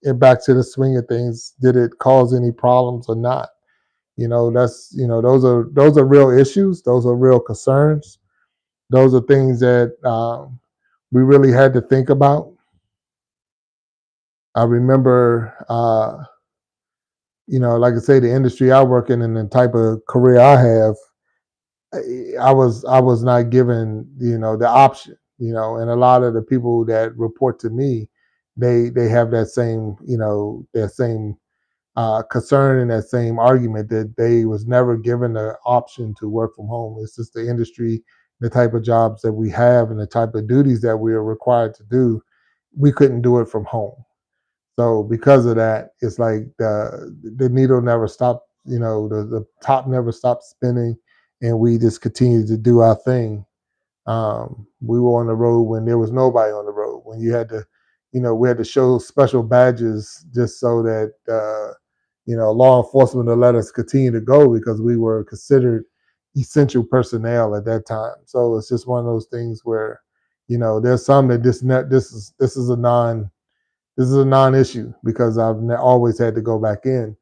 the swing of things? Did it cause any problems or not? That's those are real issues. Those are real concerns. Those are things that we really had to think about. I remember, like I say, the industry I work in and the type of career I have, I was not given, the option, and a lot of the people that report to me, they have that same concern and that same argument that they was never given the option to work from home. It's just the industry, the type of jobs that we have, and the type of duties that we are required to do. We couldn't do it from home. So because of that, it's like the needle never stopped. The top never stopped spinning, and we just continued to do our thing. We were on the road when there was nobody on the road. When you had to, we had to show special badges just so that law enforcement would let us continue to go because we were considered essential personnel at that time. So it's just one of those things where, there's some that this is a non-issue because I've always had to go back in.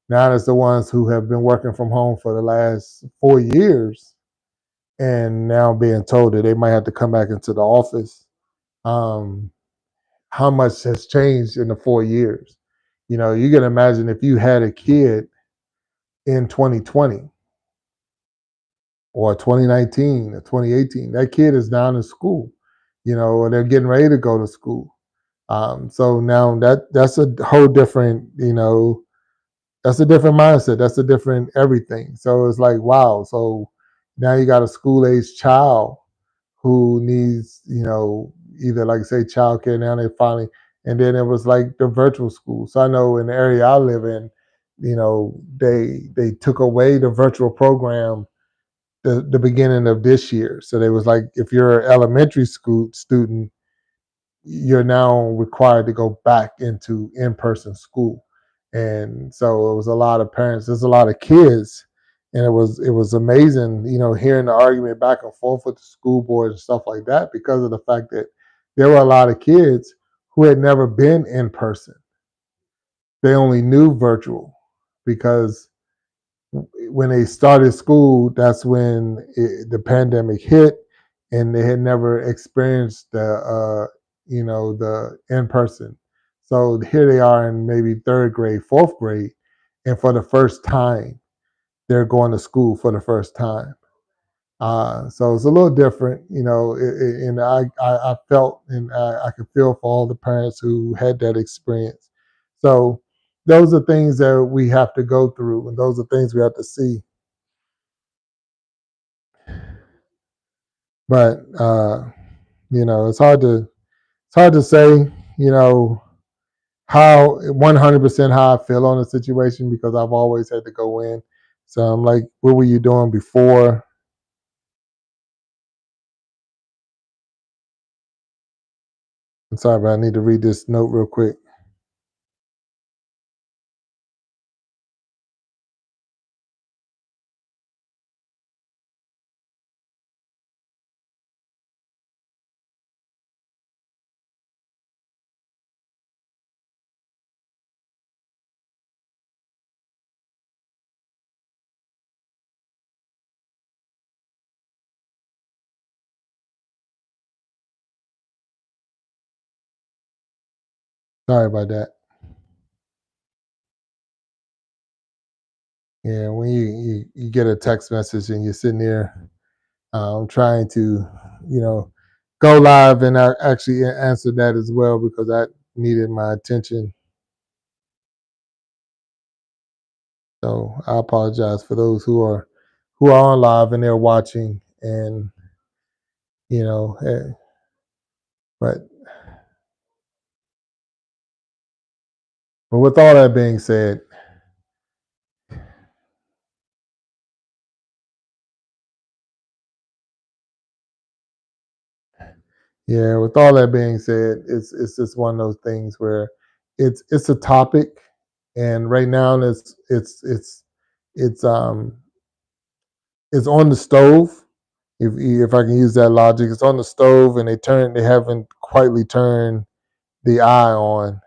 Now it's the ones who have been working from home for the last 4 years and now being told that they might have to come back into the office. Um, how much has changed in the 4 years? You can imagine if you had a kid in 2020 or 2019 or 2018, that kid is down in school, or they're getting ready to go to school. So now that's a whole different, that's a different mindset. That's a different everything. So it's like, wow. So now you got a school age child who needs, either like say childcare. Now they finally, and then it was like the virtual school. So I know in the area I live in, they took away the virtual program the beginning of this year. So they was like, if you're an elementary school student, you're now required to go back into in-person school. And so it was a lot of parents, there's a lot of kids, and it was amazing, hearing the argument back and forth with the school board and stuff like that because of the fact that there were a lot of kids who had never been in person. They only knew virtual because when they started school, that's when the pandemic hit, and they had never experienced the in person. So here they are in maybe third grade, fourth grade, and for the first time, they're going to school for the first time. So it's a little different, and I felt and I could feel for all the parents who had that experience. So those are things that we have to go through, and those are things we have to see. But it's hard to say, you know, how 100% how I feel on the situation because I've always had to go in. So I'm like, what were you doing before? I'm sorry, but I need to read this note real quick. Sorry about that. Yeah, when you get a text message and you're sitting there trying to, you know, go live, and I actually answered that as well because that needed my attention. So I apologize for those who are on live and they're watching, and you know, but with all that being said, yeah, with all that being said, it's just one of those things where it's a topic, and right now it's it's on the stove. If I can use that logic, it's on the stove, and they haven't quietly turned the eye on.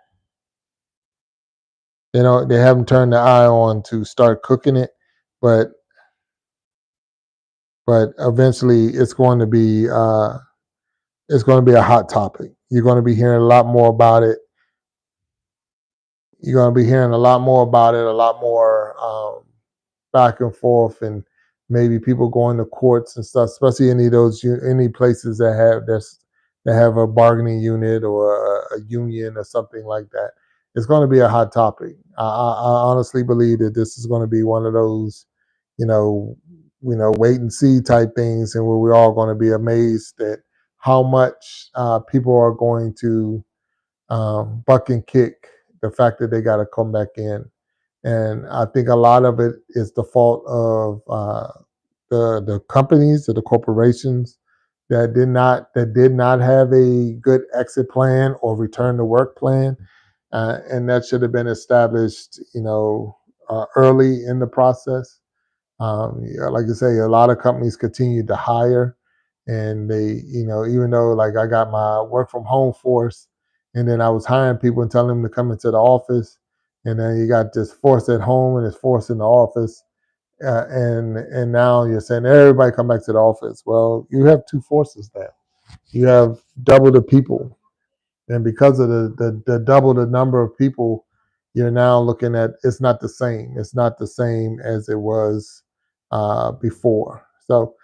They haven't turned the eye on to start cooking it, but eventually it's going to be a hot topic. You're going to be hearing a lot more about it. You're going to be hearing a lot more about it, a lot more back and forth, and maybe people going to courts and stuff, especially any places that have a bargaining unit or a union or something like that. It's going to be a hot topic. I honestly believe that this is going to be one of those, you know, wait and see type things, and where we're all going to be amazed at how much people are going to buck and kick the fact that they got to come back in. And I think a lot of it is the fault of the companies or the corporations that did not have a good exit plan or return to work plan, and that should have been established, early in the process. Yeah, like I say, a lot of companies continue to hire, and they, even though like I got my work from home force, and then I was hiring people and telling them to come into the office, and then you got this force at home and this force in the office, and now you're saying everybody come back to the office. Well, you have two forces there. You have double the people, and because of the double the number of people, you're now looking at it's not the same. It's not the same as it was before. So,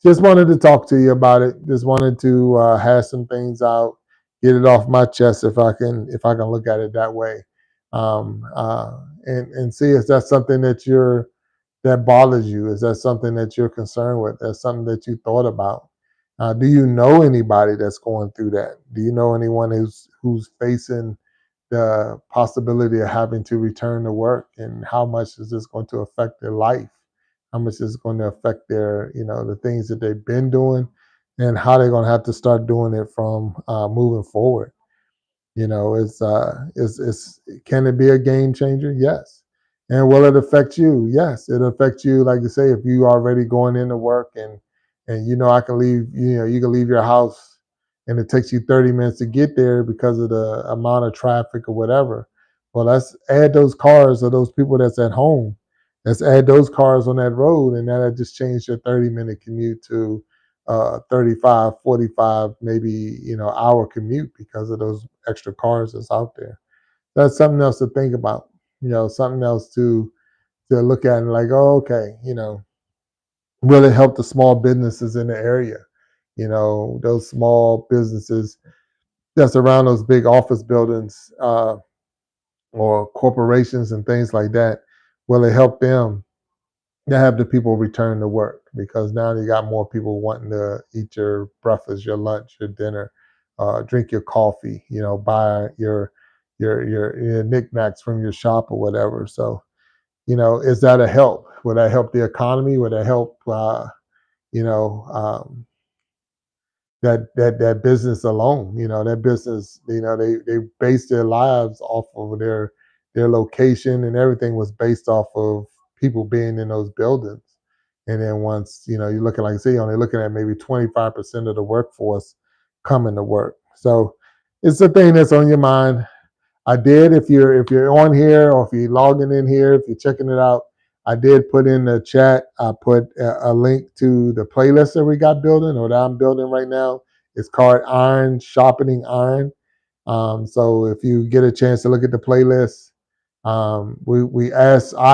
just wanted to talk to you about it. Just wanted to hash some things out, get it off my chest if I can look at it that way, and see if that's something that bothers you. Is that something that you're concerned with? That's something that you thought about? Do you know anybody that's going through that? Do you know anyone who's facing the possibility of having to return to work, and how much is this going to affect their life? How much is it going to affect their, the things that they've been doing, and how they're going to have to start doing it from moving forward? It's can it be a game changer? Yes. And will it affect you? Yes, it'll affect you. Like you say, if you already going into work, and I can leave, you can leave your house and it takes you 30 minutes to get there because of the amount of traffic or whatever. Well, let's add those cars or those people that's at home. Let's add those cars on that road, and that'll just change your 30-minute commute to 35, 45, maybe, hour commute because of those extra cars that's out there. That's something else to think about. Something else to to look at and like, oh, okay, will it help the small businesses in the area? Those small businesses that's around those big office buildings or corporations and things like that. Will it help them to have the people return to work? Because now you got more people wanting to eat your breakfast, your lunch, your dinner, drink your coffee, buy your knickknacks from your shop or whatever. So, is that a help? Would that help the economy? Would that help you know, that business alone? That business, they base their lives off of their location, and everything was based off of people being in those buildings. And then once you're looking, like I say, you're only looking at maybe 25% of the workforce coming to work. So it's the thing that's on your mind. I did. If you're on here, or if you're logging in here, if you're checking it out, I did put in the chat. I put a link to the playlist that we got building, or that I'm building right now. It's called Iron Sharpening Iron. So if you get a chance to look at the playlist, I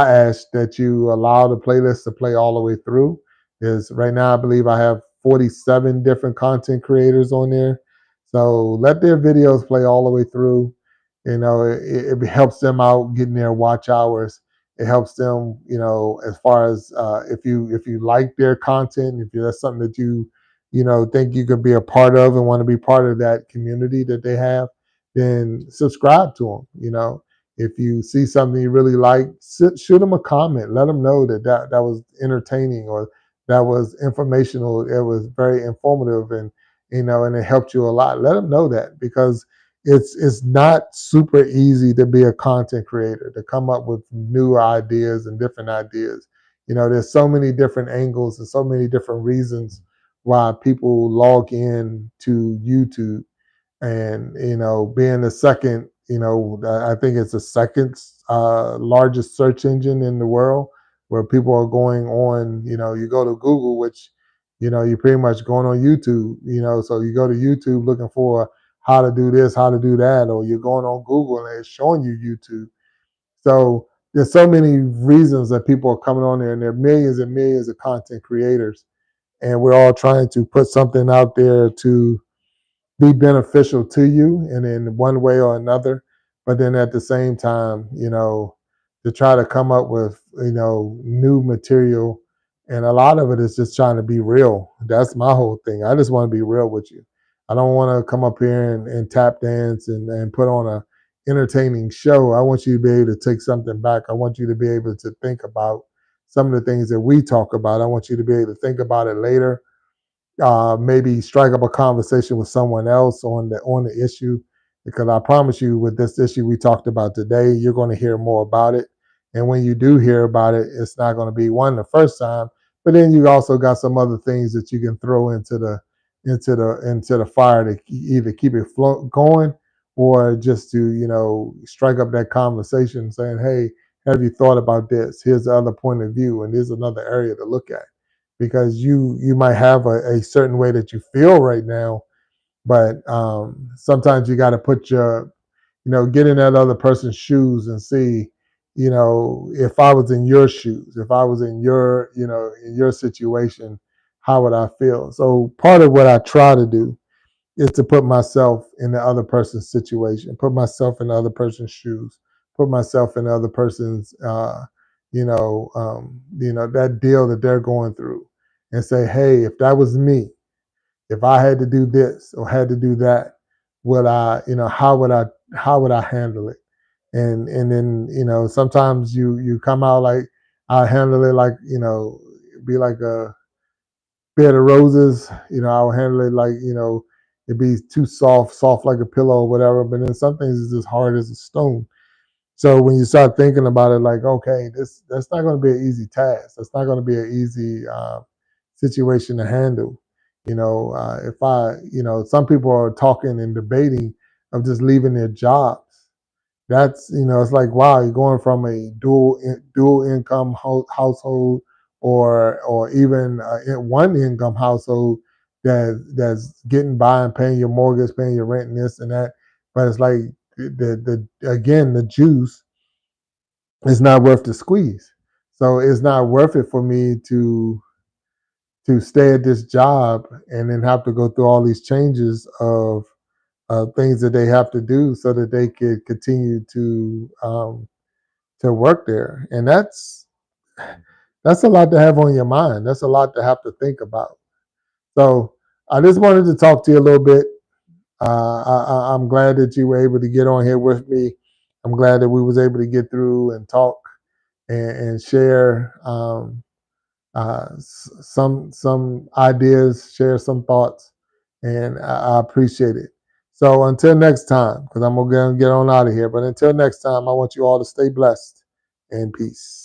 asked that you allow the playlist to play all the way through. Is right now I believe I have 47 different content creators on there. So let their videos play all the way through. It helps them out getting their watch hours. It helps them, as far as if you like their content, if that's something that you think you could be a part of and want to be part of that community that they have, then subscribe to them. If you see something you really like, shoot them a comment. Let them know that was entertaining, or that was informational. It was very informative, and it helped you a lot. Let them know that, because it's not super easy to be a content creator, to come up with new ideas and different ideas. There's so many different angles and so many different reasons why people log in to YouTube. And being the second, I think it's the second largest search engine in the world, where people are going on. You go to Google, which you're pretty much going on YouTube. So you go to YouTube looking for how to do this, how to do that, or you're going on Google and it's showing you YouTube. So there's so many reasons that people are coming on there, and there are millions and millions of content creators, and we're all trying to put something out there to be beneficial to you, and in one way or another. But then at the same time, to try to come up with new material, and a lot of it is just trying to be real. That's my whole thing. I just want to be real with you. I don't want to come up here and tap dance and put on a entertaining show. I want you to be able to take something back. I want you to be able to think about some of the things that we talk about. I want you to be able to think about it later, maybe strike up a conversation with someone else on the issue, because I promise you, with this issue we talked about today, you're going to hear more about it. And when you do hear about it, it's not going to be the first time, but then you also got some other things that you can throw into the fire to either keep it going, or just to strike up that conversation, saying, hey, have you thought about this? Here's the other point of view, and here's another area to look at. Because you might have a certain way that you feel right now, but sometimes you got to put get in that other person's shoes and see, if I was in your shoes, if I was in your situation, how would I feel? So part of what I try to do is to put myself in the other person's situation, put myself in the other person's shoes, put myself in the other person's, that deal that they're going through, and say, hey, if that was me, if I had to do this or had to do that, would I, how would I handle it? And then sometimes you come out like, I handle it like, be like a bed of roses. I'll handle it like, it'd be too soft like a pillow or whatever. But then some things is as hard as a stone. So when you start thinking about it, like, okay, that's not going to be an easy task. That's not going to be an easy situation to handle. If some people are talking and debating of just leaving their jobs. That's it's like, wow, you're going from a dual income household, or even one income household that's getting by and paying your mortgage, paying your rent, and this and that. But it's like the juice is not worth the squeeze. So it's not worth it for me to stay at this job and then have to go through all these changes of things that they have to do so that they could continue to work there. And that's a lot to have on your mind. That's a lot to have to think about. So I just wanted to talk to you a little bit. I'm glad that you were able to get on here with me. I'm glad that we was able to get through and talk and share some ideas, share some thoughts, and I appreciate it. So until next time, because I'm gonna get on out of here. But until next time, I want you all to stay blessed and peace.